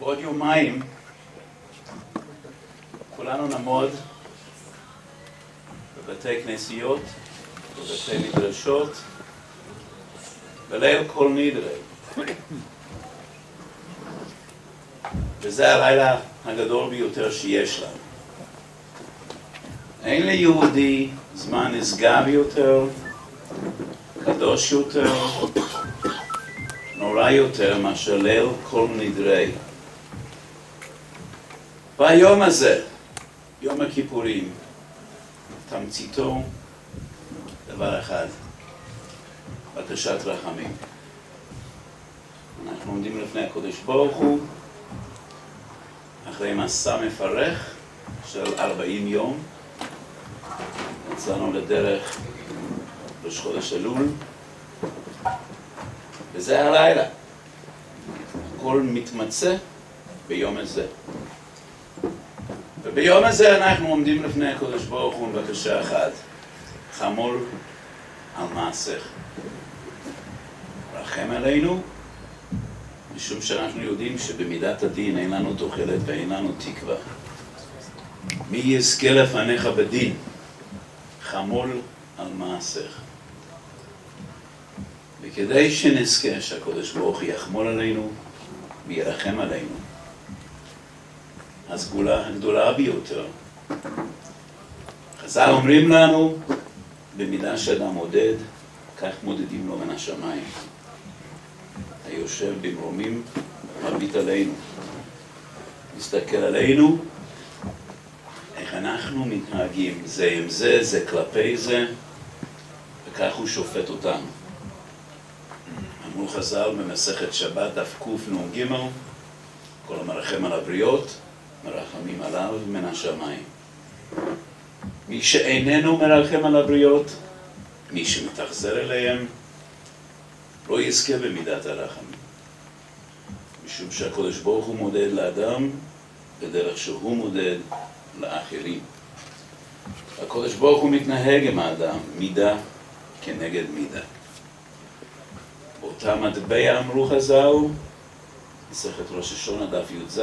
בעוד יומיים כולנו נעמוד בבתי כנסיות, בבתי מדרשות, בליל כל נדרי. וזה הלילה הגדול ביותר שיש לנו. אין ליהודי זמן נשגב יותר, קדוש יותר, נורא יותר מאשר ליל כל נדרי. ביום הזה, יום הכיפורים, תמציתו דבר אחד, בקשת רחמים. אנחנו עומדים לפני הקדוש ברוך הוא, אחרי מסע מפרך של 40 יום, יצאנו לדרך ראש חודש אלול, וזה הלילה. הכל מתמצא ביום הזה. וביום הזה אנחנו עומדים לפני הקדוש ברוך הוא בבקשה אחת, חמול על מעשיך. רחם עלינו, משום שאנחנו יודעים שבמידת הדין אין לנו תוחלת ואין לנו תקווה. מי יזכה לפניך בדין? חמול על מעשיך. וכדי שנזכה שהקדוש ברוך הוא יחמול עלינו וירחם עלינו, הסגולה הגדולה ביותר. חז"ל אומרים לנו, במידה שאדם מודד, כך מודדים לו מן השמיים. היושב במרומים מביט עלינו, מסתכל עלינו, איך אנחנו מתנהגים זה עם זה, זה כלפי זה, וכך הוא שופט אותנו. אמרו חז"ל במסכת שבת דף קנ"ג, כל המרחם על הבריות, מרחמים עליו מן השמיים. מי שאיננו מרחם על הבריות, מי שמתאכזר אליהם, לא יזכה במידת הרחמים. משום שהקדוש ברוך הוא מודד לאדם בדרך שהוא מודד לאחרים. הקדוש ברוך הוא מתנהג עם האדם מידה כנגד מידה. באותה מטבע אמרו חז"ל, מסכת ראש השונה דף י"ז,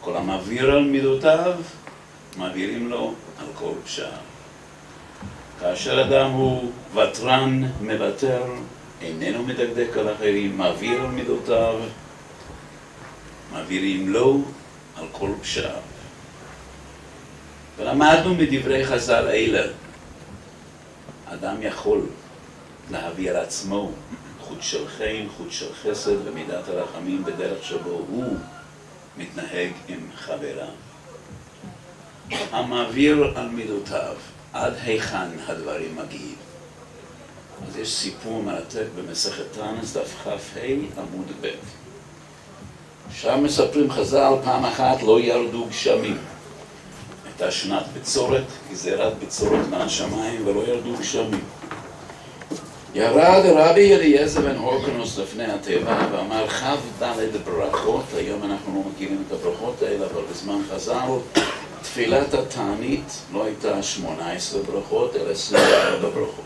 כל המעביר על מידותיו, מעבירים לו על כל פשעיו. כאשר אדם הוא ותרן, מוותר, איננו מדקדק על אחרים, מעביר על מידותיו, מעבירים לו על כל פשעיו. ולמדנו מדברי חז"ל אלה, אדם יכול להעביר עצמו חוט של חן, חוט של חסד ומידת הרחמים בדרך שבו הוא מתנהג עם חבריו. המעביר על מידותיו, עד היכן הדברים מגיעים. אז יש סיפור מרתק במסכת תענית דף כ"ה עמוד ב'. שם מספרים חז"ל, פעם אחת לא ירדו גשמים. הייתה שנת בצורת, גזירת בצורת מהשמיים ולא ירדו גשמים. ירד רבי אליעזר בן הורקנוס לפני הטבע ואמר כ"ד ברכות, היום אנחנו לא מכירים את הברכות האלה, אבל בזמן חז"ל תפילת התענית לא הייתה 18 ברכות, אלא 24 ברכות.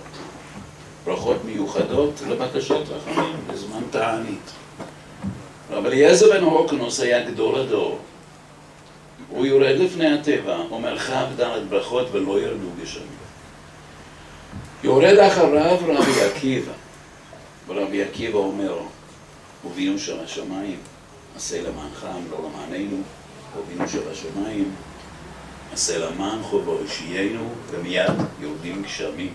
ברכות מיוחדות לבקשת רחמים בזמן תענית. רבי אליעזר בן הורקנוס היה גדול הדור. הוא יורד לפני הטבע, אומר כ"ד ברכות ולא ירדו גשמים. יורד אחריו רבי עקיבא, ורבי עקיבא אומר, הובינו שבשמיים, עשה למענך לא למעננו, הובינו שבשמיים, עשה למענך והושיענו, ומיד יורדים גשמים.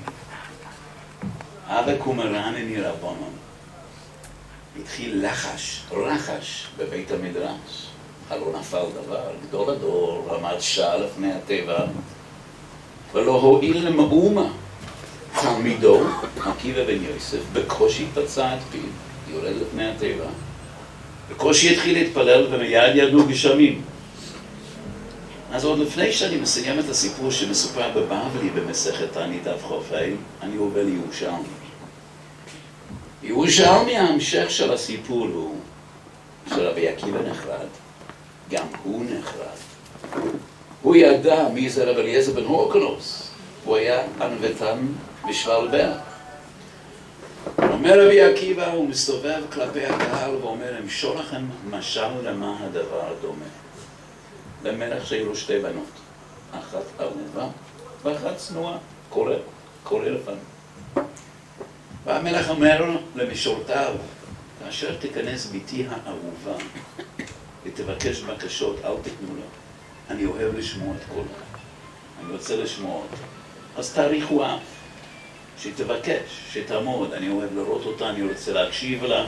אבא קומראנני רבנן, התחיל רחש בבית המדרש, הלא נפל דבר, גדול הדור עמד שעה לפני הטבע, ולא הועיל למאומה. תלמידו, עקיבא בן יוסף, בקושי פצע את פיו, יורד לפני הטבע, בקושי התחיל להתפלל ומיד ירדו גשמים. אז עוד לפני שאני מסיים את הסיפור שמסופר בבבלי במסכת תענית דף כ"ה, אני עובר לירושלמי. ירושלמי, ההמשך של הסיפור הוא שרבי עקיבא נחרד, גם הוא נחרד. הוא ידע מי זה רבי אליעזר בן הורקנוס, הוא היה ענוותן בשבלבר. אומר רבי עקיבא, הוא מסתובב כלפי הקהל ואומר, אמשול לכם משל למה הדבר דומה. למלך שהיו לו שתי בנות, אחת אהובה ואחת צנועה, קורא לפעמים. והמלך אומר למשורתיו, כאשר תיכנס ביתי האהובה ותבקש בקשות, אל תתנו לה. אני אוהב לשמוע את קולה, אני רוצה לשמוע אותה. אז תאריכו אף, שתבקש, שתעמוד, אני אוהב לראות אותה, אני רוצה להקשיב לה.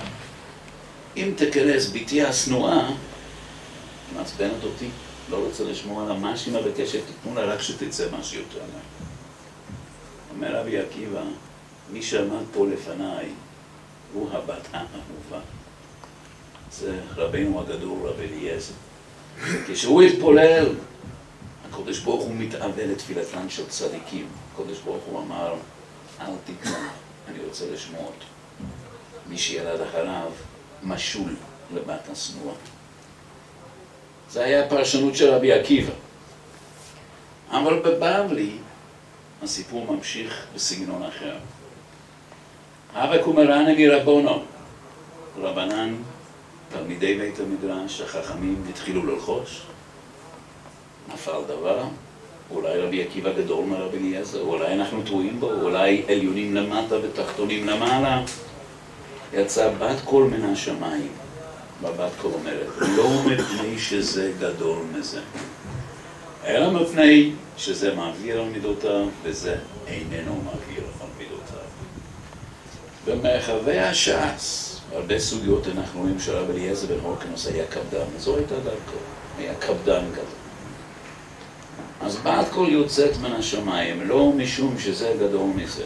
אם תיכנס ביתי השנואה, מעצבנת אותי, לא רוצה לשמוע לה, מה שהיא מבקשת, תתנו לה רק שתצא משהו יותר לה. אומר רבי עקיבא, מי שעמד פה לפניי הוא הבת האהובה. זה רבינו הגדול, רבי אליעזר. כשהוא התפולל, הקדוש ברוך הוא מתאווה לתפילתן של צדיקים. הקדוש ברוך הוא אמר, אל תתנו, אני רוצה לשמוע אותו. מי שילד אחריו משול לבת השנואה. זה היה הפרשנות של רבי עקיבא. אבל בבבלי הסיפור ממשיך בסגנון אחר. הווה קומראנה מרבונו, רבנן, תלמידי בית המדרש, החכמים התחילו ללחוש. נפל דבר, אולי רבי עקיבא גדול מרבי אליעזר, אולי אנחנו טועים בו, אולי עליונים למטה ותחתונים למעלה. יצא בת קול מן השמיים, ובת קול אומרת, לא מפני שזה גדול מזה, אלא מפני שזה מעביר על מידותיו, וזה איננו מעביר על מידותיו. במרחבי הש"ס, הרבה סוגיות אנחנו רואים שרבי אליעזר בן הורקנוס היה קפדן, זו הייתה דרכו, היה קפדן גדול. אז בת קול יוצאת מן השמיים, לא משום שזה גדול מזה,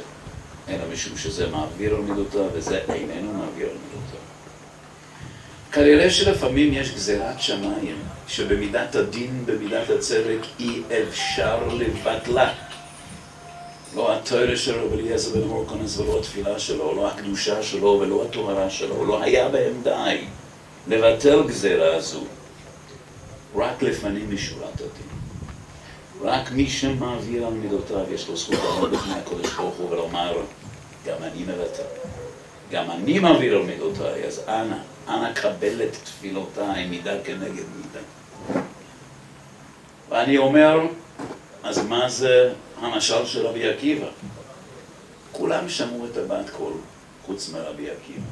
אלא משום שזה מעביר על מידותיו, וזה איננו מעביר על מידותיו. כנראה שלפעמים יש גזירת שמיים, שבמידת הדין, במידת הצדק, אי אפשר לבטלה. לא התורה של רבי אליעזר בן הורקנוס ולא התפילה שלו, לא הקדושה שלו ולא הטהרה שלו, לא היה בהם די לבטל גזירה הזו. רק לפנים משורת הדין. רק מי שמעביר על מידותיו יש לו זכות לעמוד בפני הקדוש ברוך הוא ולומר, גם אני מבטל. גם אני מעביר על מידותיי, אז אנא קבל את תפילותיי מידה כנגד מידה. ואני אומר, אז מה זה המשל של רבי עקיבא? כולם שמעו את הבת קול, חוץ מרבי עקיבא,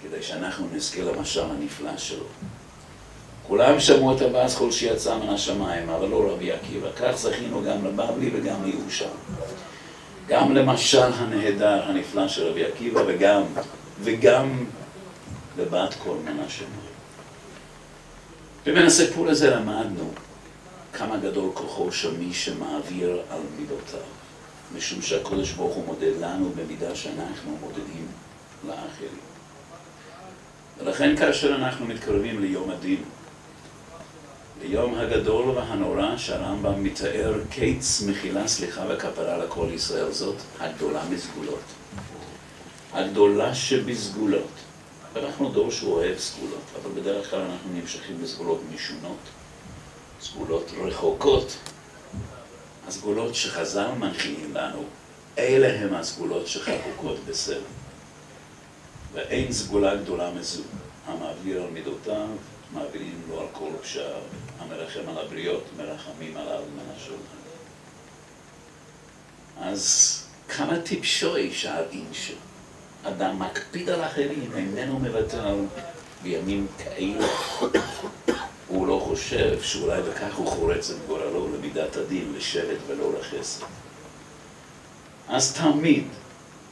כדי שאנחנו נזכה למשל הנפלא שלו. כולם שמעו את הבת קול שיצא מן השמיים, אבל לא רבי עקיבא. כך זכינו גם לבבלי וגם ליהושע. גם למשל הנהדר, הנפלא של רבי עקיבא, וגם לבת קול מן השמיים. ומן הסיפור הזה למדנו כמה גדול כוחו של מי שמעביר על מידותיו, משום שהקדוש ברוך הוא מודד לנו במידה שאנחנו מודדים לאחרים. ולכן כאשר אנחנו מתקרבים ליום הדין, ליום הגדול והנורא שהרמב"ם מתאר קיץ מחילה, סליחה וכפרה לכל ישראל, זאת הגדולה מסגולות. הגדולה שבסגולות. אנחנו דור שהוא אוהב סגולות, אבל בדרך כלל אנחנו נמשכים בסגולות משונות, סגולות רחוקות. הסגולות שחז"ל מנחילים לנו, אלה הם הסגולות שחקוקות בסלע. ואין סגולה גדולה מזו. המעביר על מידותיו, מעבירים לו על כל פשעיו. המרחם על הבריות, מרחמים עליו מן השולחן. אז כמה טיפשוי שערים שאדם מקפיד על אחרים, איננו מבטל בימים כאלה. הוא לא חושב שאולי בכך הוא חורץ את גורלו למידת הדין, לשבט ולא לחסד. אז תמיד,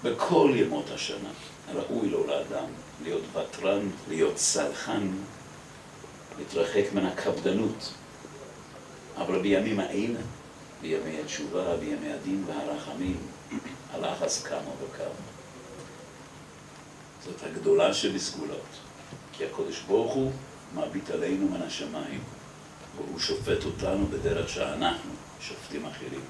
בכל ימות השנה, ראוי לו לאדם להיות ותרן, להיות סלחן, להתרחק מן הקפדנות. אבל בימים האלה, בימי התשובה, בימי הדין והרחמים, הלחץ כמה וכמה. זאת הגדולה שבסגולות, כי הקדוש ברוך הוא מביט עלינו מן השמיים, והוא שופט אותנו בדרך שאנחנו שופטים אחרים.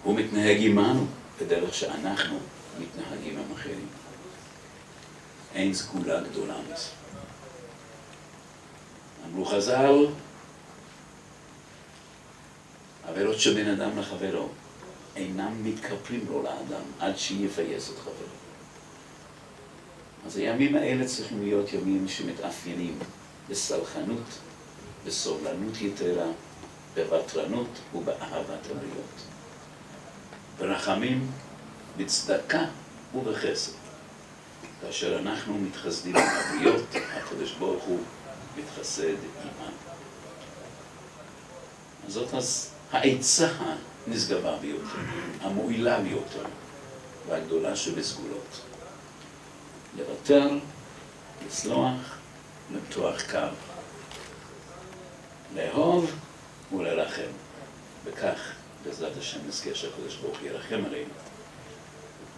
הוא מתנהג עמנו בדרך שאנחנו מתנהגים עם אחרים. אין סגולה גדולה מזה. אמרו חז"ל, עבירות שבין אדם לחברו אינם מתכפרים לו לאדם עד שיפייס את חברו. אז הימים האלה צריכים להיות ימים שמתאפיינים בסלחנות, בסובלנות יתרה, בוותרנות ובאהבת הבריות. ברחמים, בצדקה ובחסד. כאשר אנחנו מתחסדים עם הבריות, הקדוש ברוך הוא מתחסד עימנו. זאת אז העצה הנשגבה ביותר, המועילה ביותר, והגדולה שבסגולות. לוותר, לסלוח, למתוח קו. לאהוב ולרחם. וכך, בעזרת השם, נזכה שהקדוש ברוך הוא ירחם עלינו.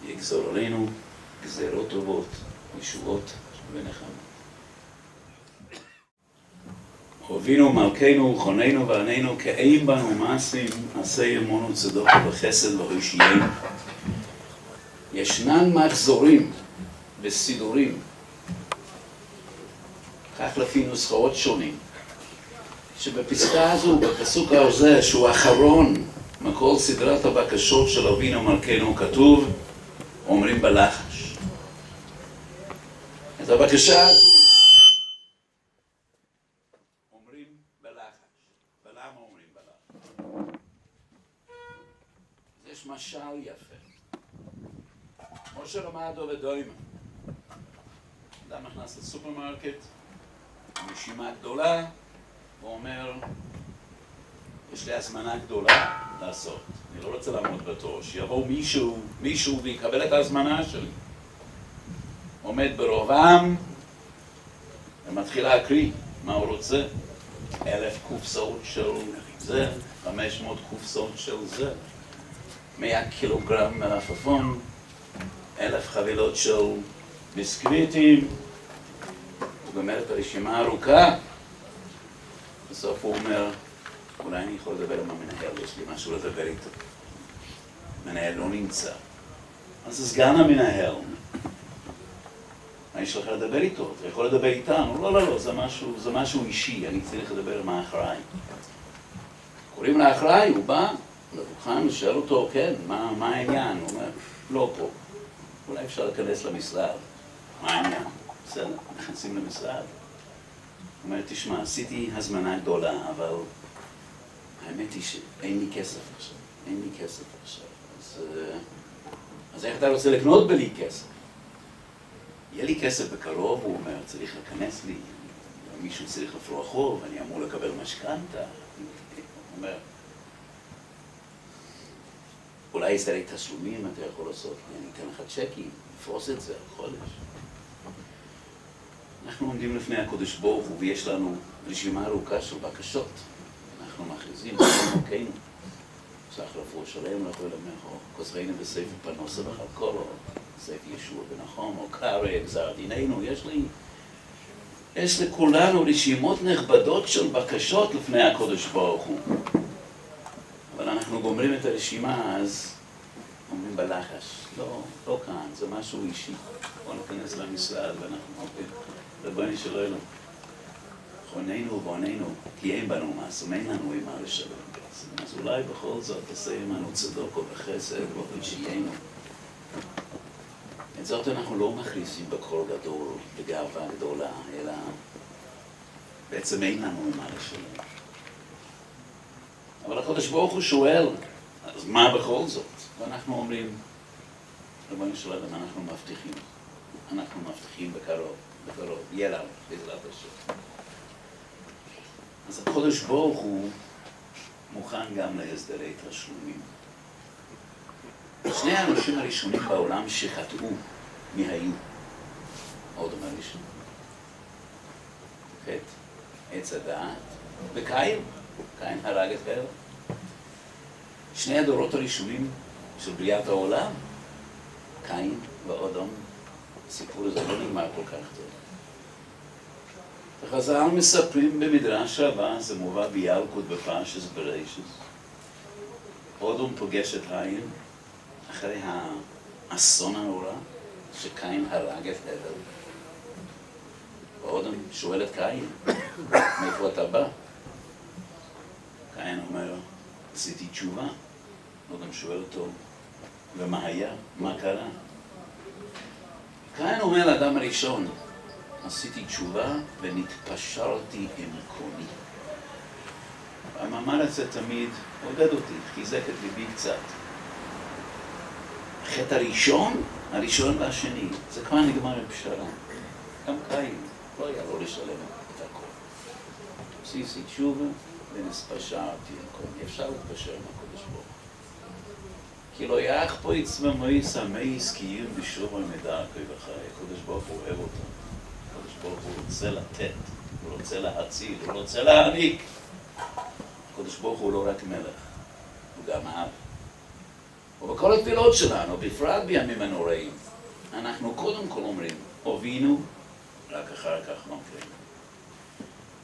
יגזור עלינו גזירות טובות, ישועות ונחמה. אבינו מלכנו, חוננו ועננו, כאין בנו מעשים, עשה אמונו צדוק וחסד והושיענו. ישנן מחזורים וסידורים, כך לפי נוסחאות שונים, שבפסקה הזו, בפסוק הזה, שהוא האחרון מכל סדרת הבקשות של אבינו מלכנו, כתוב, אומרים בלחש. את הבקשה הזו אומרים בלחש. ולמה אומרים בלחש? יש משל יפה. כמו שלמד עובד דוימן. אדם נכנס לסופרמרקט, נשימה גדולה, הוא אומר, יש לי הזמנה גדולה לעשות. אני לא רוצה לעמוד בתור, שיבוא מישהו ויקבל את ההזמנה שלי. עומד ברובם ומתחיל להקריא מה הוא רוצה. 1,000 קופסאות של זה, 500 קופסאות של זה, 100 קילוגרם מלפפון, 1,000 חבילות של ביסקוויטים. הוא גומר את הרשימה הארוכה. בסוף הוא אומר, אולי אני יכול לדבר עם המנהל, יש לי משהו לדבר איתו. המנהל לא נמצא. אז זה סגן המנהל. מה יש לך לדבר איתו? אתה יכול לדבר איתנו? לא, זה משהו אישי, אני צריך לדבר עם האחראי. קוראים לאחראי, הוא בא לדוכן, שואל אותו, כן, מה העניין? הוא אומר, לא פה. אולי אפשר להיכנס למשרד. מה העניין? בסדר, נכנסים למשרד. הוא אומר, תשמע, עשיתי הזמנה גדולה, אבל האמת היא שאין לי כסף עכשיו. אז איך אתה רוצה לקנות בלי כסף? יהיה לי כסף בקרוב, הוא אומר, צריך להיכנס לי, מישהו צריך לפרוע חוב, אני אמור לקבל משכנתה. הוא אומר, אולי הסדרי תשלומים אתה יכול לעשות, אני אתן לך צ'קים, נפרוס את זה על חודש. אנחנו עומדים לפני הקדוש ברוך הוא ויש לנו רשימה ארוכה של בקשות. אנחנו מכריזים, אלוקינו, סך רפואה שלם, לכו למחו, כוזרנו בספר פרנסה וחלקו, או ספר ישוע ונחום, או קרא, גזר דיננו, יש לכולנו רשימות נכבדות של בקשות לפני הקדוש ברוך הוא. אבל אנחנו גומרים את הרשימה, אז אומרים בלחש, לא כאן, זה משהו אישי. בואו ניכנס למשרד ואנחנו אומרים, רבני של אלו, חוננו ובוננו, כי אין בנו מעשים, אין לנו אימה לשלם בעצם. אז אולי בכל זאת תעשה עמנו צדוק או בחסד והושיענו. את זאת אנחנו לא מכריזים בקול גדול, בגאווה גדולה, אלא בעצם אין לנו אימה לשלם. אבל הקדוש ברוך הוא שואל, אז מה בכל זאת? ואנחנו אומרים, רבני של אלו, אנחנו מבטיחים בקרוב, יהיה לנו, בעזרת השם. אז הקדוש ברוך הוא מוכן גם להסדרי תשלומים. שני האנשים הראשונים בעולם שחטאו, מי היו? עוד אומר ראשון. חטא, עץ הדעת, וקין הרג את הבל. שני הדורות הראשונים של בריאת העולם, קין ואדם, הסיפור הזה לא נגמר כל כך טוב. וחז"ל מספרים במדרש רבה, זה מובא בילקוט בפרשת בראשית. אדם פוגש את קין אחרי האסון הנורא, שקין הרג את הבל. ואדם שואל את קין, מאיפה אתה בא? קין אומר, עשיתי תשובה. אדם שואל אותו, ומה היה? מה קרה? קין אומר לאדם הראשון, עשיתי תשובה ונתפשרתי עם קוני. המאמר הזה תמיד עודד אותי, חיזק את ליבי קצת. החטא הראשון והשני, זה כבר נגמר עם פשרה. גם קין, לא היה לו לשלם את הכל. עשיתי תשובה ונתפשרתי עם קוני. אפשר להתפשר עם הקודש ברוך. כי לא יח פה עצמם מויס המייס קיום בשור המדע כבחי. הקודש ברוך הוא אוהב אותם. הקודש ברוך הוא רוצה לתת, הוא רוצה להציל, הוא רוצה להעניק. הקודש ברוך הוא לא רק מלך, הוא גם אב. ובכל התפילות שלנו, בפרט בימים הנוראים, אנחנו קודם כל אומרים, הובינו, רק אחר כך נופלים.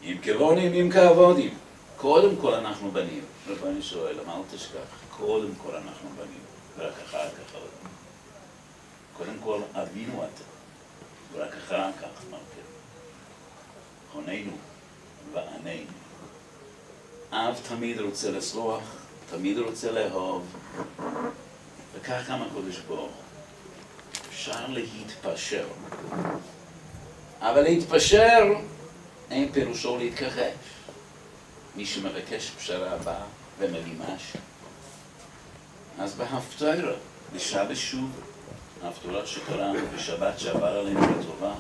אם כבונים, אם כעבודים. קודם כל אנחנו בנים. רבני שואל, למה אל תשכח? קודם כל אנחנו בנים, ורק אחר כך עבודים. קודם כל אבינו אתה, ורק אחר כך נופלים. חוננו ועננו. אב תמיד רוצה לסלוח, תמיד רוצה לאהוב, וכך גם הקודש ברוך. אפשר להתפשר. אבל להתפשר אין פירושו להתכחש. מי שמבקש פשרה בא וממימש. אז בהפטרה, בשבת שוב, ההפטרה שקראנו בשבת שעבר עלינו לטובה,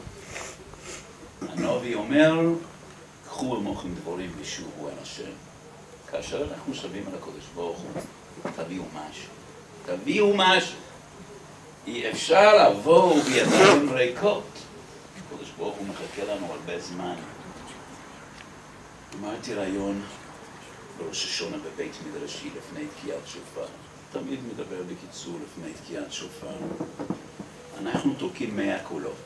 הנביא אומר, קחו עמכם דבורים ושובו אל השם. כאשר אנחנו שבים על הקודש ברוך הוא, תביאו משהו. תביאו משהו. אי אפשר לבוא בידיים ריקות. הקודש ברוך הוא מחכה לנו הרבה זמן. אמרתי רעיון בראש השונה בבית מדרשי לפני תקיעת שופר. תמיד מדבר בקיצור לפני תקיעת שופר. אנחנו תוקעים 100 קולות.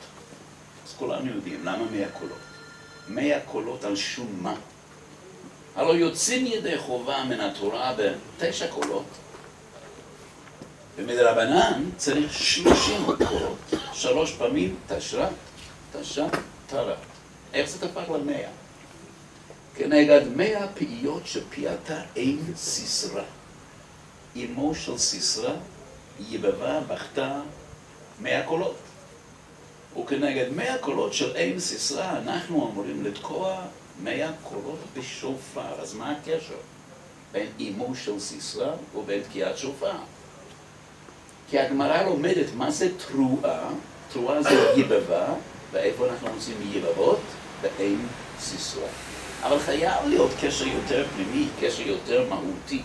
אז כולנו יודעים למה 100 קולות. 100 קולות על שום מה. הלא יוצאים ידי חובה מן התורה ב9 קולות. במדרבנן צריך 30 קולות. 3 פעמים תשרת, תשת, תרת. איך זה תפך ל100? כנגד 100 פעיות שפייתה אין סיסרא. אמו של סיסרא יבבה בכתה 100 קולות. וכנגד 100 קולות של אין סיסרא אנחנו אמורים לתקוע 100 קולות בשופר. אז מה הקשר בין אמו של סיסרא ובין תקיעת שופר? כי הגמרא לומדת מה זה תרועה. תרועה זה יבבה, ואיפה אנחנו רוצים יבבות? באין סיסרא. אבל חייב להיות קשר יותר פנימי, קשר יותר מהותי.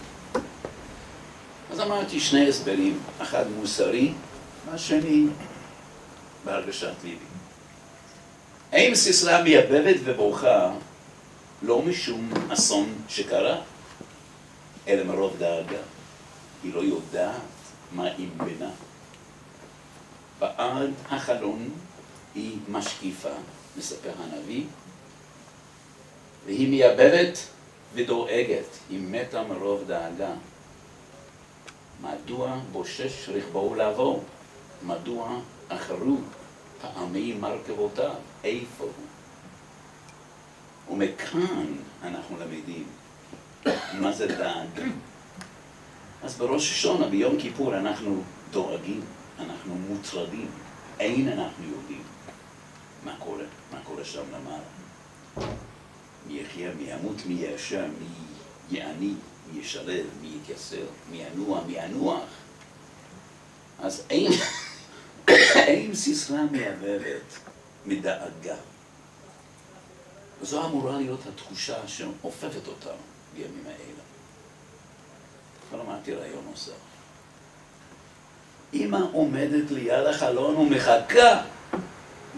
אז אמרתי 2 הסברים, אחד מוסרי, והשני בהרגשת ליבי. אם סיסרא מייבבת ובוכה, לא משום אסון שקרה, אלא מרוב דאגה. היא לא יודעת מה עם בנה. בעד החלון היא משקיפה, מספר הנביא, והיא מייבבת ודואגת, היא מתה מרוב דאגה. מדוע בושש רכבו לעבור? מדוע אחרו פעמי מרכבותיו? איפה הוא? ומכאן אנחנו למדים מה זה דאגה. אז בראש השונה, ביום כיפור, אנחנו דואגים, אנחנו מוטרדים. אין אנחנו יודעים מה קורה שם למעלה. מי יחיה, מי ימות, מי יאשר, מי יעני, מי ישלב, מי יתייסר, מי ינוע, מי ינוח. אז אין סיסרא מייבבת מדאגה. וזו אמורה להיות התחושה שאופפת אותנו בימים האלה. אבל אמרתי רעיון נוסף. אמא עומדת ליד החלון ומחכה.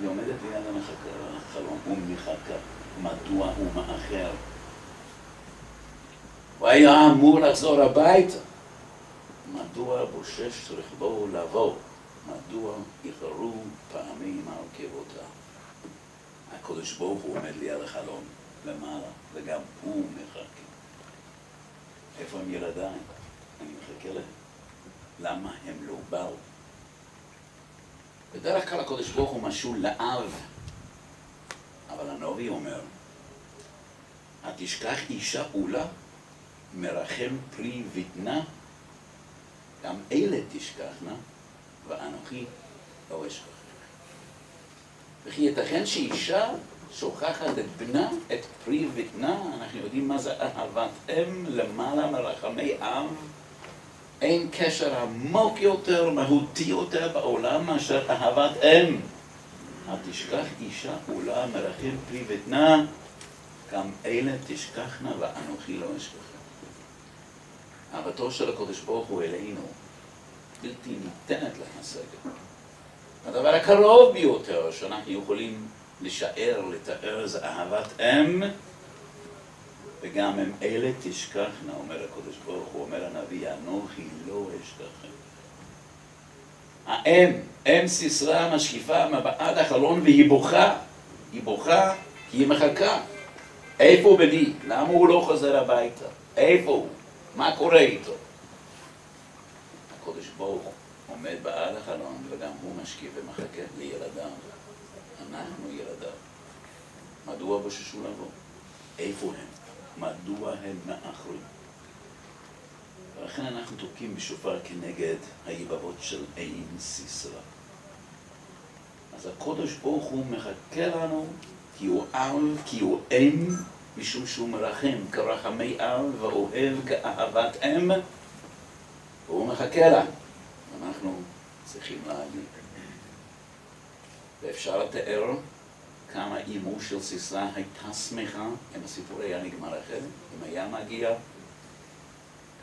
היא עומדת ליד החלון ומחכה. מדוע הוא מאחר? הוא היה אמור לחזור הביתה. מדוע בושש רכבו לבוא? מדוע איחרו פעמים מרכבותיו? הקדוש ברוך הוא עומד ליד החלון למעלה, וגם הוא מחכה. איפה הם ילדיי? אני מחכה להם. למה הם לא באו? בדרך כלל הקדוש ברוך הוא משול לאב, אבל הנביא אומר, התשכח אישה עולה, מרחם פרי בטנה, גם אלה תשכחנה, ואנוכי לא אשכח. וכי ייתכן שאישה שוכחת את בנה, את פרי בטנה, אנחנו יודעים מה זה אהבת אם למעלה מרחמי אב. אין קשר עמוק יותר, מהותי יותר בעולם מאשר אהבת אם. התשכח אישה עולה מרחם פרי בטנה, גם אלה תשכחנה ואנוכי לא אשכח. אהבתו של הקדוש ברוך הוא אלינו בלתי ניתנת להשגה. הדבר הקרוב ביותר שאנחנו יכולים לשער, לתאר, זה אהבת אם, וגם אם אלה תשכחנה, אומר הקדוש ברוך הוא, אומר הנביא, אנוכי לא אשכחכם. האם, אם סיסרא משקיפה מבעד החלון והיא בוכה, היא בוכה כי היא מחכה. איפה בני? למה הוא לא חוזר הביתה? איפה הוא? מה קורה איתו? הקדוש ברוך הוא עומד בעד החלון וגם הוא משקיף ומחכה לילדיו. אנחנו ילדיו. מדוע בוששו לבוא? איפה הם? מדוע הם מאחרים? ולכן אנחנו תוקעים בשופר כנגד היבבות של אין סיסרא. אז הקדוש ברוך הוא מחכה לנו כי הוא אב, כי הוא אם, משום שהוא מרחם כרחמי אב ואוהב כאהבת אם, והוא מחכה לה. אנחנו צריכים להגיד. ואפשר לתאר כמה אימו של סיסרא הייתה שמחה אם הסיפור היה נגמר אחרת, אם היה מגיע.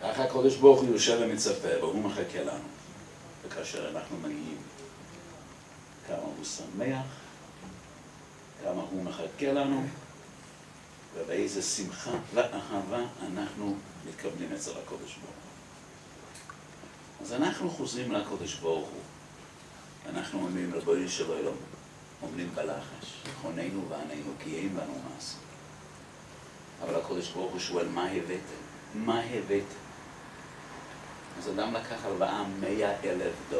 ככה הקדוש ברוך הוא יושב ומצפה והוא מחכה לנו. וכאשר אנחנו מגיעים, כמה הוא שמח, כמה הוא מחכה לנו, ובאיזה שמחה ואהבה אנחנו מתקבלים אצל הקדוש ברוך הוא. אז אנחנו חוזרים לקדוש ברוך הוא. אנחנו אומרים ריבונו של עולם, אומרים בלחש, חוננו ועננו כי אין בנו מעשה. אבל הקדוש ברוך הוא שואל, מה הבאתם? מה הבאתם? אז אדם לקח הלוואה $100,000.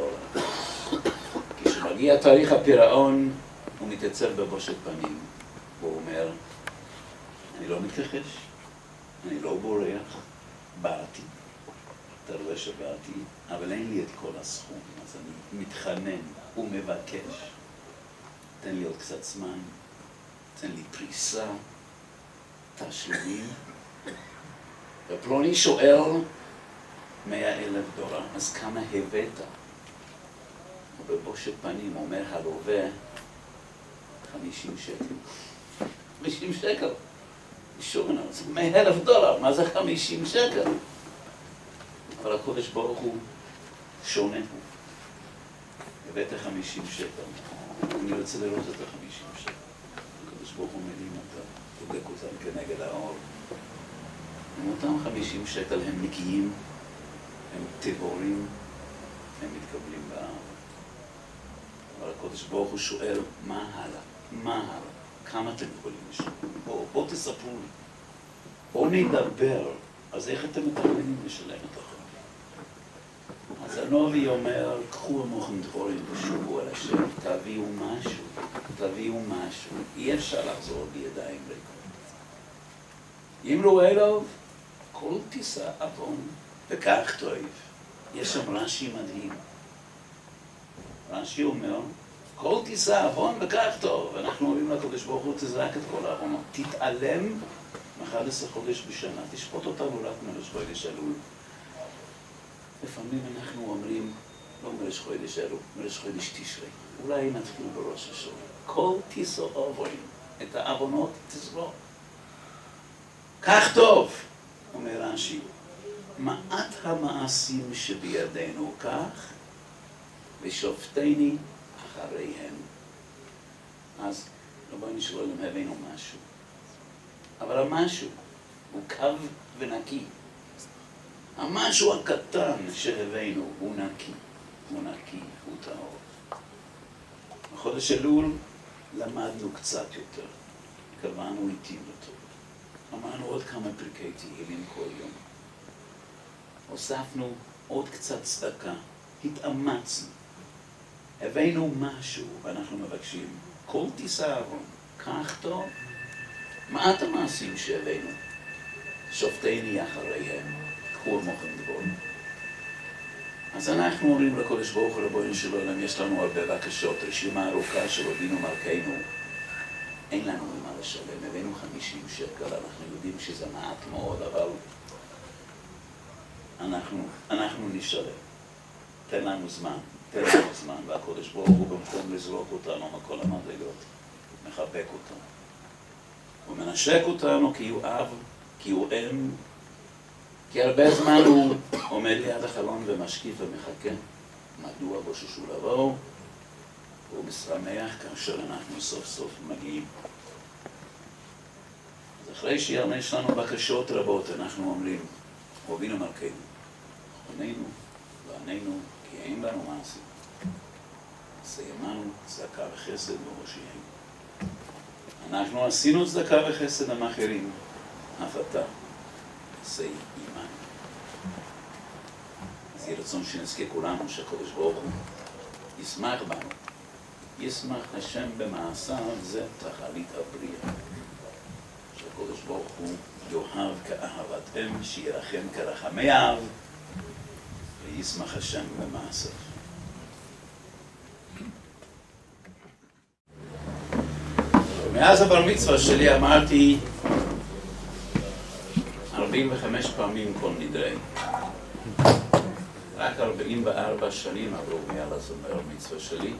כשמגיע תאריך הפירעון, הוא מתייצב בבושת פנים, והוא אומר, אני לא מתכחש, אני לא בורח, באתי, אתה רואה שבאתי, אבל אין לי את כל הסכום, אז אני מתחנן ומבקש, תן לי עוד קצת זמן, תן לי פריסה, תשלומים. ופלוני שואל, $100,000, אז כמה הבאת? ובבושת פנים אומר הלווה, 50 שקל. 50 שקל. שוב, $100,000, מה זה 50 שקל? אבל הקדוש ברוך הוא שונה. הבאת 50 שקל. אני רוצה לראות את ה-50 שקל. הקדוש ברוך הוא מבין אותם, בודק אותם כנגד האור. אותם 50 שקל הם נקיים, הם טהורים, הם מתקבלים באהבה. אבל הקדוש ברוך הוא שואל, מה הלאה? מה הלאה? כמה אתם יכולים לשאול? בואו תספרו לי. בואו נדבר. אז איך אתם מתכוונים לשלם את החוב? אז הנביא אומר, קחו עמכם דבורים ושובו אל השם, תביאו משהו, תביאו משהו. אי אפשר לחזור בידיים ריקות. אמרו אליו, כל תישא עוון וכך טוב. יש שם רש"י מדהים. רש"י אומר, כל תישא עוון וכך טוב. אנחנו אומרים לקדוש ברוך הוא, תזרק את כל העוונות. תתעלם מ-11 חודש בשנה, תשפוט אותנו רק מראש חודש אלול. לפעמים אנחנו אומרים, לא מראש חודש אלול, מראש חודש תשרי. אולי נתחיל בראש השנה. כל תישא עוון, את העוונות תזרוק. כך טוב, אומר רש"י, מעט המעשים שבידינו כך, ושופטני אחריהם. אז רבנו של עולם הבאנו משהו. אבל המשהו הוא קו ונקי. המשהו הקטן שהבאנו הוא נקי, הוא נקי, הוא טהור. בחודש אלול למדנו קצת יותר, קבענו איטים יותר. אמרנו עוד כמה פרקי תהילים כל יום. הוספנו עוד קצת צדקה, התאמצנו. הבאנו משהו ואנחנו מבקשים, כל תישא עוון, כך טוב. מעט המעשים שהבאנו, שופטני אחריהם, קחו עמכם דבורים. אז אנחנו אומרים לקודש ברוך הוא, ריבונו של עולם, יש לנו הרבה בקשות, רשימה ארוכה של אבינו מלכנו. אין לנו ממה לשלם, הבאנו 50 שקל, אנחנו יודעים שזה מעט מאוד, אבל אנחנו נשלם. תן לנו זמן, והקודש ברוך הוא במקום לזרוק אותנו מכל המדרגות, מחבק אותנו. הוא מנשק אותנו כי הוא אב, כי הוא אם, כי הרבה זמן הוא עומד ליד החלון ומשקיף ומחכה. מדוע בוששו לבוא? והוא משמח כאשר אנחנו סוף סוף מגיעים. אז אחרי שיש לנו בקשות רבות, אנחנו אומרים, אבינו מלכנו, חוננו ועננו, כי אין בנו מעשים. סיימנו צדקה וחסד בראשיהם. אנחנו עשינו צדקה וחסד עם אחרים, אף אתה עשה עמנו. אז יהיה רצון שנזכה כולנו שהקדוש ברוך הוא ישמח בנו. ישמח השם במעשיו, זה תכלית הבריאה. שהקדוש ברוך הוא יאהב כאהבת אם, שירחם כרחמי אב, וישמח השם במעשיו. מאז הבר מצווה שלי אמרתי 45 פעמים כל נדרי. רק 44 שנים עברו מאז הבר מצווה שלי.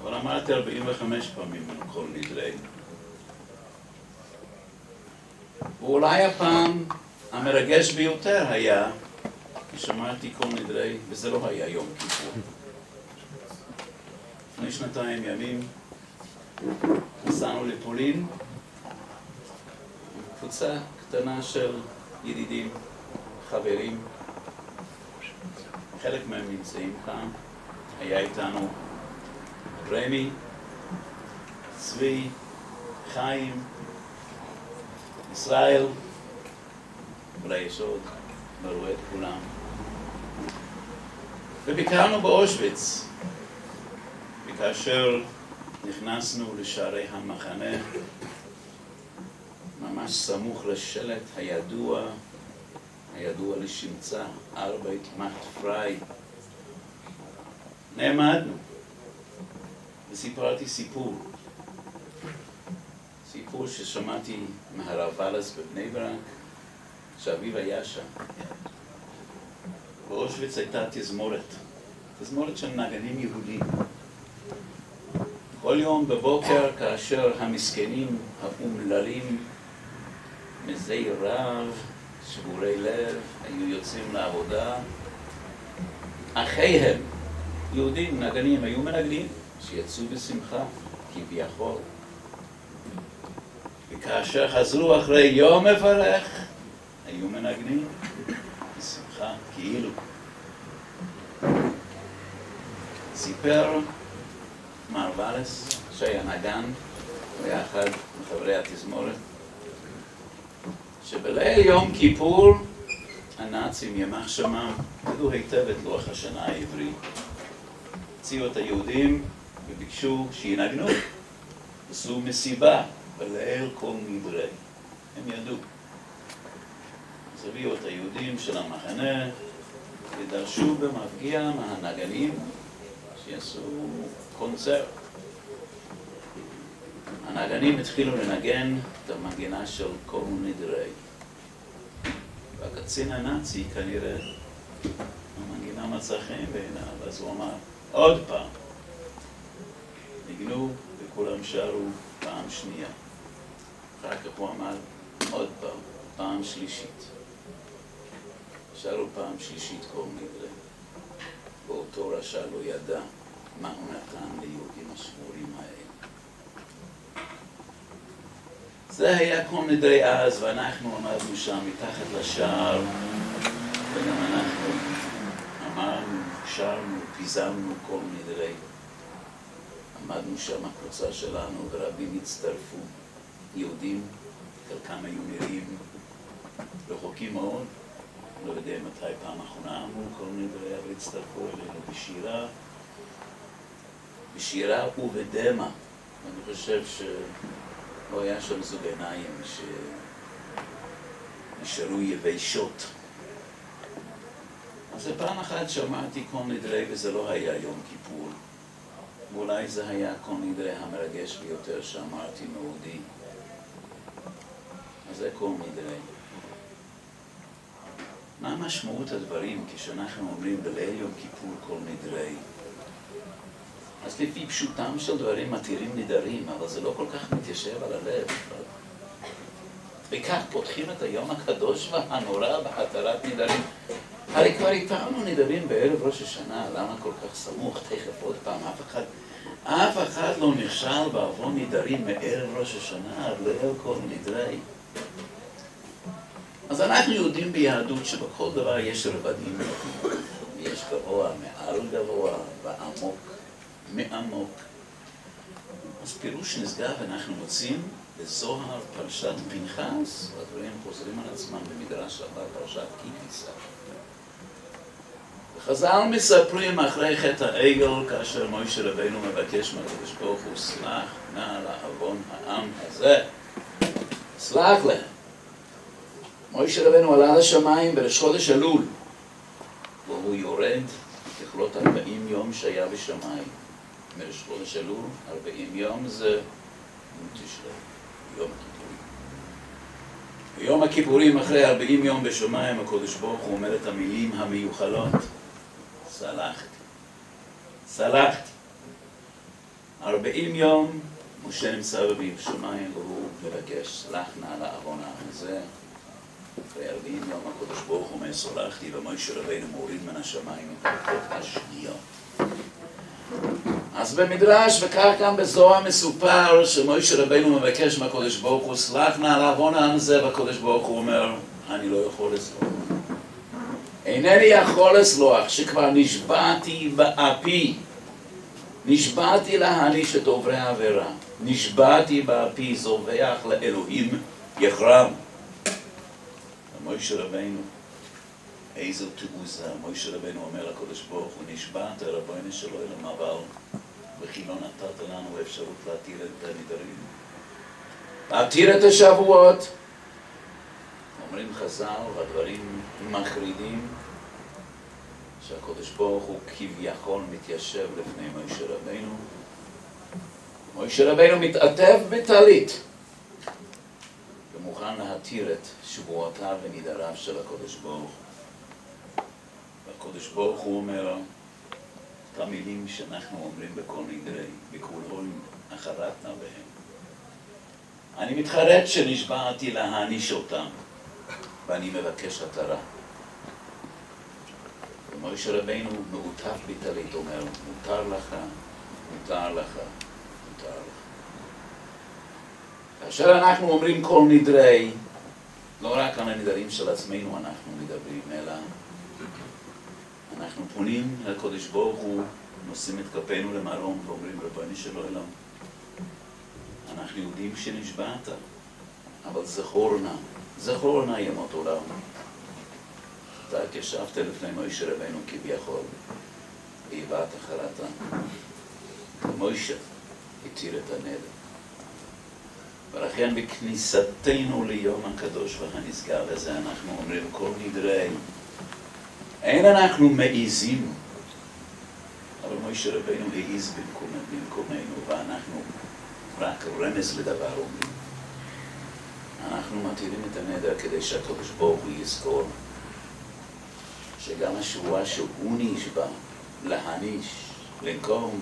אבל אמרתי 45 פעמים כל נדרי. ואולי הפעם המרגש ביותר היה כשאמרתי כל נדרי, וזה לא היה יום כיפור. לפני 2 ימים נסענו לפולין, קבוצה קטנה של ידידים, חברים. חלק מהם נמצאים כאן. היה איתנו רמי, צבי, חיים, ישראל, אולי יש עוד, לא רואה את כולם. וביקרנו באושוויץ, וכאשר נכנסנו לשערי המחנה, ממש סמוך לשלט הידוע לשמצה, ארבעת מאכט פריי. נעמדנו וסיפרתי סיפור ששמעתי מהרב ולס בבני ברק, שאביו היה שם. באושוויץ הייתה תזמורת של נגנים יהודים. כל יום בבוקר, כאשר המסכנים האומללים מזי רב, שבורי לב, היו יוצאים לעבודה, אחיהם, יהודים, נגנים, היו מנגנים, שיצאו בשמחה, כביכול. וכאשר חזרו אחרי יום מברך, היו מנגנים בשמחה, כאילו. סיפר מר ולס, שהיה נגן, הוא היה אחד מחברי התזמורת, שבליל יום כיפור הנאצים ימח שמם, ידעו היטב את לוח השנה העברי, הציעו את היהודים וביקשו שינגנו, עשו מסיבה בליל כל נדרי, הם ידעו. אז הביאו את היהודים של המחנה ודרשו במפגיע מהנגנים שיעשו קונצרט. הנגנים התחילו לנגן את המנגינה של כל נדרי. והקצין הנאצי כנראה, המנגינה מצא חן בעיניו, אז הוא אמר, עוד פעם. ניגנו וכולם שרו פעם שנייה. אחר כך הוא אמר, עוד פעם, פעם שלישית. שרו פעם שלישית כל נדרי. באותו רשע לא ידע מה הוא נתן ליהודים השמורים האלה. זה היה כל נדרי אז, ואנחנו עמדנו שם מתחת לשער, וגם אנחנו אמרנו, שרנו, פיזמנו כל נדרי. עמדנו שם הקבוצה שלנו, ורבים הצטרפו, יהודים, חלקם היו נראים רחוקים מאוד, לא יודע מתי פעם אחרונה אמרו כל נדרי, אבל הצטרפו אלינו בשירה ובדמה. אני חושב לא היה שם זוג עיניים שנשארו יבשות. אז פעם אחת שמעתי כל נדרי וזה לא היה יום כיפור. ואולי זה היה כל נדרי המרגש ביותר שאמרתי מעודי. אז זה כל נדרי. מה משמעות הדברים כשאנחנו אומרים בליל יום כיפור כל נדרי? אז לפי פשוטם של דברים מתירים נדרים, אבל זה לא כל כך מתיישב על הלב. וכך פותחים את היום הקדוש והנורא בהתרת נדרים. הרי כבר התרנו נדרים בערב ראש השנה, למה כל כך סמוך? תכף עוד פעם, אף אחד לא נכשל בעוון נדרים מערב ראש השנה עד ליל כל נדרי. אז אנחנו יודעים ביהדות שבכל דבר יש רבדים, יש גבוה מעל גבוה ועמוק מעמוק. אז פירוש נשגב אנחנו מוצאים בזוהר פרשת פנחס, והדברים חוזרים על עצמם במדרש רבה פרשת כי תישא. וחז"ל מספרים אחרי חטא העגל כאשר משה רבנו מבקש מהקדוש ברוך הוא סלח נא לעוון העם הזה. סלח להם. משה רבנו עלה לשמיים בראש חודש אלול, והוא יורד ככלות 40 יום שהיה בשמיים. מראש חודש אלול, 40 יום זה תשרי, יום הכיפורים. ביום הכיפורים אחרי 40 יום בשמיים הקדוש ברוך הוא אומר את המילים המיוחלות. סלחתי. סלחתי. 40 יום משה נמצא בשמיים והוא מבקש סלח נא לעוון העם הזה. אחרי 40 יום הקדוש ברוך הוא אומר סלחתי, ומשה רבנו מוריד מן השמיים את הלכות השניות. אז במדרש וכך גם בזוהר מסופר שמשה רבנו מבקש מהקדוש ברוך הוא סלח נא לעוון העם הזה, והקדוש ברוך הוא אומר אני לא יכול לסלוח. אינני יכול לסלוח שכבר נשבעתי באפי. נשבעתי להעניש את עוברי העבירה. נשבעתי באפי זובח לאלוהים יחרם. משה רבנו, איזו תעוזה, משה רבנו אומר לקדוש ברוך הוא, נשבעת רבנו שלא אלם אבל, וכי לא נתת לנו אפשרות להתיר את הנדרים. להתיר את השבועות. אומרים חז"ל, והדברים מחרידים, שהקדוש ברוך הוא כביכול מתיישב לפני משה רבנו. משה רבנו מתעטף בטלית. ומוכן להתיר את שבועותיו ונדריו של הקדוש ברוך. והקדוש ברוך הוא אומר את המילים שאנחנו אומרים בכל נדרי, וכולנו החרטנה בהם. אני מתחרט שנשבעתי להעניש אותם, ואני מבקש התרה. ומשה רבנו מעוטף בטלית אומר, מותר לך, מותר לך, מותר לך. כאשר אנחנו אומרים כל נדרי, לא רק על הנדרים של עצמנו אנחנו מדברים, אלא אנחנו פונים לקדוש ברוך הוא, נושאים את כפינו למרום ואומרים רבנו של עולם. אנחנו יודעים שנשבעת, אבל זכור נא ימות עולם. אתה כשבת לפני משה רבנו כביכול, והבעת החרטה. משה התיר את הנדר. ולכן בכניסתנו ליום הקדוש והנשגב הזה אנחנו אומרים כל נדרי. אין אנחנו מעיזים, אבל משה רבנו העיז במקומנו, ואנחנו רק רמז לדבר אומרים. אנחנו מתירים את הנדר כדי שהקדוש ברוך הוא יזכור שגם השבועה שהוא נשבע להעניש, לנקום,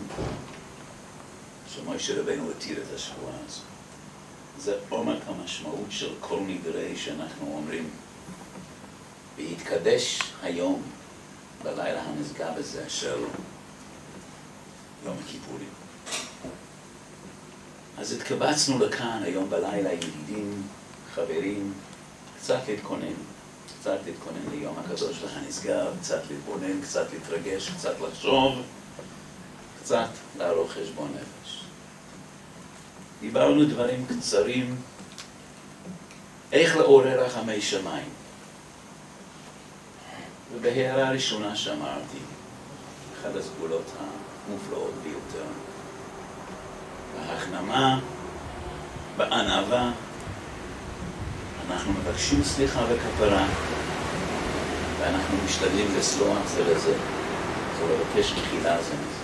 שמשה רבנו התיר את השבועה הזו. זה עומק המשמעות של כל נדרי שאנחנו אומרים, והתקדש היום בלילה הנשגב הזה של יום הכיפורים. אז התקבצנו לכאן היום בלילה, ידידים, חברים, קצת להתכונן ליום הקדוש והנשגב, קצת להתבונן, קצת להתרגש, קצת לחשוב, קצת לערוך חשבון נפש. דיברנו דברים קצרים, איך לעורר רחמי שמיים. ובהערה הראשונה שאמרתי, אחת הסגולות המופלאות ביותר, בהחנמה, בענווה, אנחנו מבקשים סליחה וכפרה, ואנחנו משתדלים לסלוח זה לזה, זה לבקש מחילה זה מזה.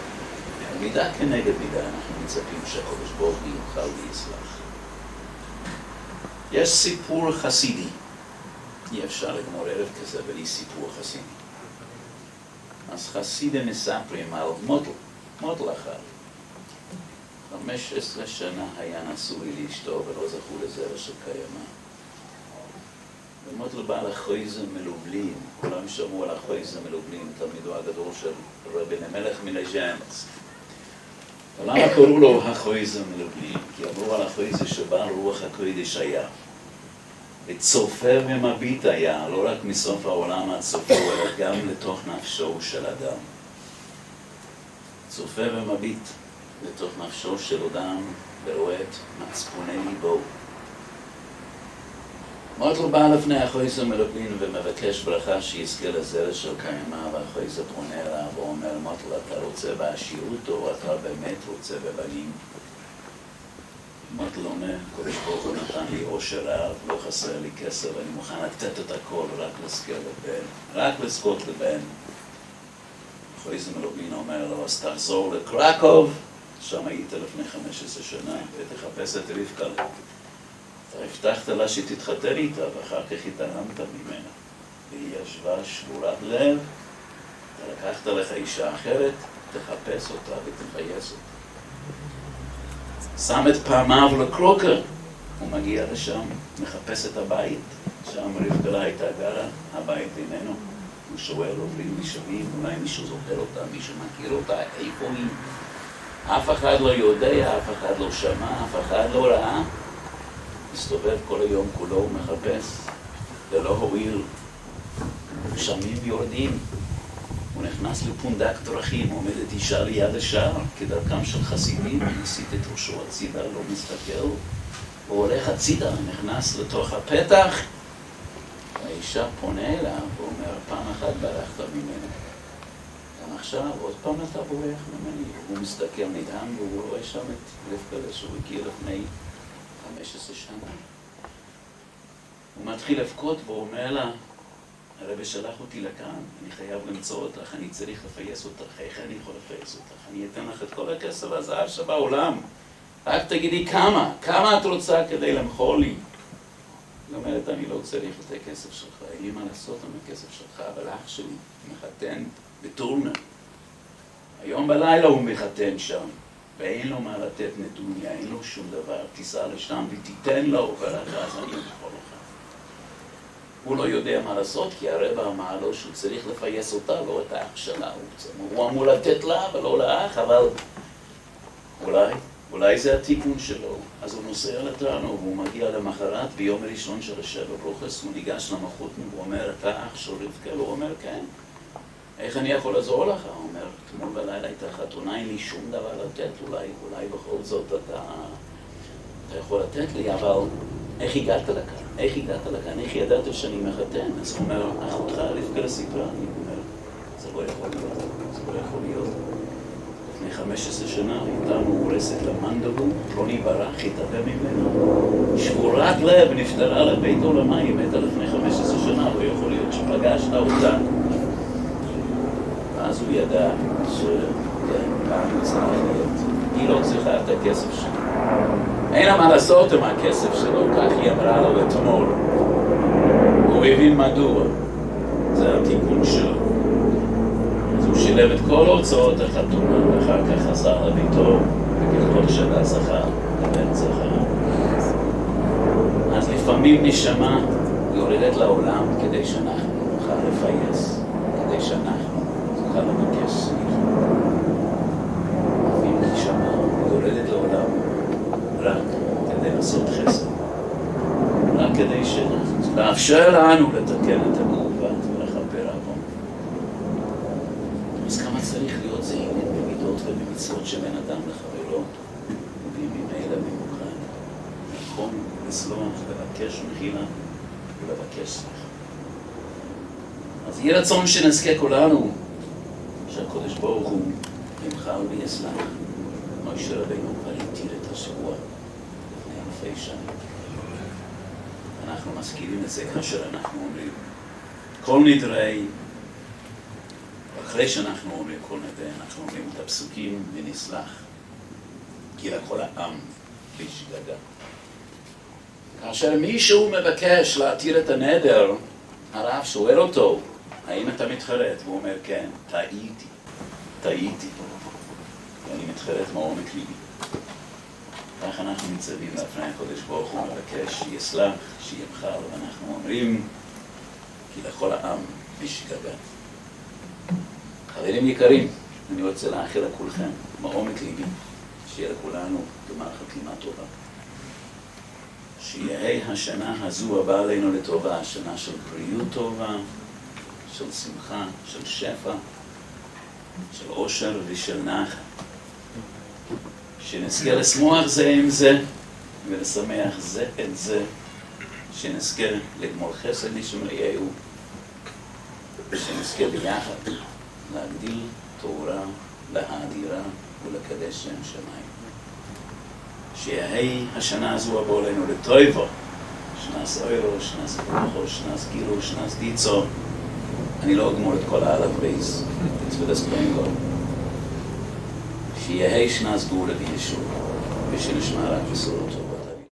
מידה כנגד מידה אנחנו מצפים שהקדוש ברוך הוא יוכל ויסלח. יש סיפור חסידי. אי אפשר לגמור ערב כזה בלי סיפור חסידי. אז חסידים מספרים על מוטל אחד. 15 שנה היה נשוי לאשתו ולא זכו לזרע של קיימא. ומוטל בא לחויזה מלובלין, כולם שמעו על החויזה מלובלין, תלמידו הגדול של רבי למלך מלז'אנץ. ולמה קראו לו החויזה מלובלין? כי אמרו על החויזה שבא רוח הקודש היה. וצופה ומביט היה, לא רק מסוף העולם עד סופו, אלא גם לתוך נפשו של אדם. צופה ומביט לתוך נפשו של אדם ורואה את מצפוני ליבו. מוטל בא לפני החויזה מלובלין ומבקש ברכה שיזכה לזרע של קיימא, והחויזה פונה אליו ואומר, מוטל, אתה רוצה בעשירות או אתה באמת רוצה בבנים? מוטל אומר, קדוש ברוך הוא נתן לי עושר רב, לא חסר לי כסף, אני מוכן לתת את הכל רק לזכות לבן. החויזה מלובלין אומר לו, אז תחזור לקרקוב, שם היית לפני 15 שנה, ותחפש את רבקה. אתה הבטחת לה שתתחתן איתה, ואחר כך התעלמת ממנה. והיא ישבה שבורת לב, אתה לקחת לך אישה אחרת, תחפש אותה ותחייס אותה. שם את פעמיו לקרוקר, הוא מגיע לשם, מחפש את הבית, שם רבקה הייתה גרה, הבית איננו. הוא שואל, עוברים משווים, אולי מישהו זוכר אותה, מישהו מכיר אותה, איפה היא? אף אחד לא יודע, אף אחד לא שמע, אף אחד לא ראה. מסתובב כל היום כולו ומחפש, ולא הועיל. גשמים יורדים. הוא נכנס לפונדק דרכים, עומדת אישה ליד השער, כדרכם של חסידים, מסיט את ראשו הצידה, לא מסתכל. הוא הולך הצידה, נכנס לתוך הפתח, והאישה פונה אליו ואומר, פעם אחת ברחת ממנו. גם עכשיו, עוד פעם אתה בורח ממני. הוא מסתכל נדהם והוא רואה שם את רבקה שהוא הכיר לפני 15 שנה. הוא מתחיל לבכות והוא אומר לה, הרב שלח אותי לכאן, אני חייב למצוא אותך, אני צריך לפייס אותך, איך אני יכול לפייס אותך? אני אתן לך את כל הכסף והזהב שבעולם. רק תגידי כמה את רוצה כדי למחול לי? היא אומרת, אני לא צריך את הכסף שלך, אין לי מה לעשות עם הכסף שלך, אבל אח שלי מחתן בטורנה. היום בלילה הוא מחתן שם. ואין לו מה לתת נדוניה, אין לו שום דבר, תיסע לשם ותיתן לו, ורק אז אני יכול לך. הוא לא יודע מה לעשות, כי הרב אמר לו שהוא צריך לפייס אותה, לא את האח שלה. הוא אמור לתת לה ולא לאח, אבל אולי זה התיקון שלו. אז הוא נוסע לתרנו, והוא מגיע למחרת ביום הראשון של השבע ברוכס, הוא ניגש למחות, והוא אומר, אתה אח של רבקה? הוא אומר, כן. איך אני יכול לעזור לך? הוא אומר, אתמול בלילה הייתה חתונה, אין לי שום דבר לתת, אולי בכל זאת אתה יכול לתת לי, אבל איך הגעת לכאן? איך ידעת שאני מחתן? אז הוא אומר, אחותך רבקה סיפרה, אני אומר, זה לא יכול להיות. לפני 15 שנה הייתה מאורסת למנדבו, פלוני ברח, התאבד ממנו, שבורת לב, נפטרה לבית עולמה, היא מתה לפני 15 שנה, לא יכול להיות שפגשת אותה. אז הוא ידע שפעם צריך להיות, היא לא צריכה את הכסף שלו. אין לה מה לעשות עם הכסף שלו, כך היא אמרה לו אתמול. הוא הבין מדוע, זה התיקון שלו. אז הוא שילב את כל ההוצאות החתונה, ואחר כך חזר לביתו, וככל שנה זכה, לבן זכה. אז לפעמים נשמה יורדת לעולם כדי שאנחנו נוכל לפייס, כדי שאנחנו נוכל לבקש סליחה. לפעמים נשמה יורדת לעולם רק כדי לעשות חסד, רק כדי לאפשר לנו לתקן את המעוות ולכפר עוון. אז כמה צריך להיות זהירים במידות ובמצוות שבין אדם לחברו, ובימים האלה במיוחד, נכון לסלוח, לבקש מחילה ולבקש סליחה. אז יהי רצון שנזכה כולנו שהקדוש ברוך הוא ימחל ויסלח. משה רבינו כבר התיר את השבוע לפני אלפי שנים. אנחנו מזכירים את זה כאשר אנחנו אומרים כל נדרי, אחרי שאנחנו אומרים כל נדרי, אנחנו אומרים את הפסוקים ונסלח, כי לכל העם בשגגה. כאשר מישהו מבקש להתיר את הנדר, הרב שואל אותו, האם אתה מתחרט? והוא אומר, כן, טעיתי. ואני מתחרט מעומק ליבי. כך אנחנו ניצבים לפני הקדוש ברוך הוא מבקש שיסלח, שימחל, ואנחנו אומרים, כי לכל העם בשגגה. חברים יקרים, אני רוצה לאחל לכולכם מעומק ליבי, שיהיה לכולנו גמר חתימה טובה. שיהיה השנה הזו הבאה עלינו לטובה, שנה של בריאות טובה, של שמחה, של שפע, של עושר ושל נחת. שנזכה לשמוח זה עם זה ולשמח זה את זה, שנזכה לגמול חסד לשמריהו, שנזכה ביחד להגדיל תורה, להאדירה ולקדש שם שמיים. שיהיה השנה הזו הבאה עלינו לטובה, שנס אוירו, שנס ברוכו, שנס גילו, שנס דיצו. אני לא אגמור את כל העלת בייס, תצפדס קרינגו. שיהיה שנס גאולה וישוע, ושנשמע רק בשורות טובות.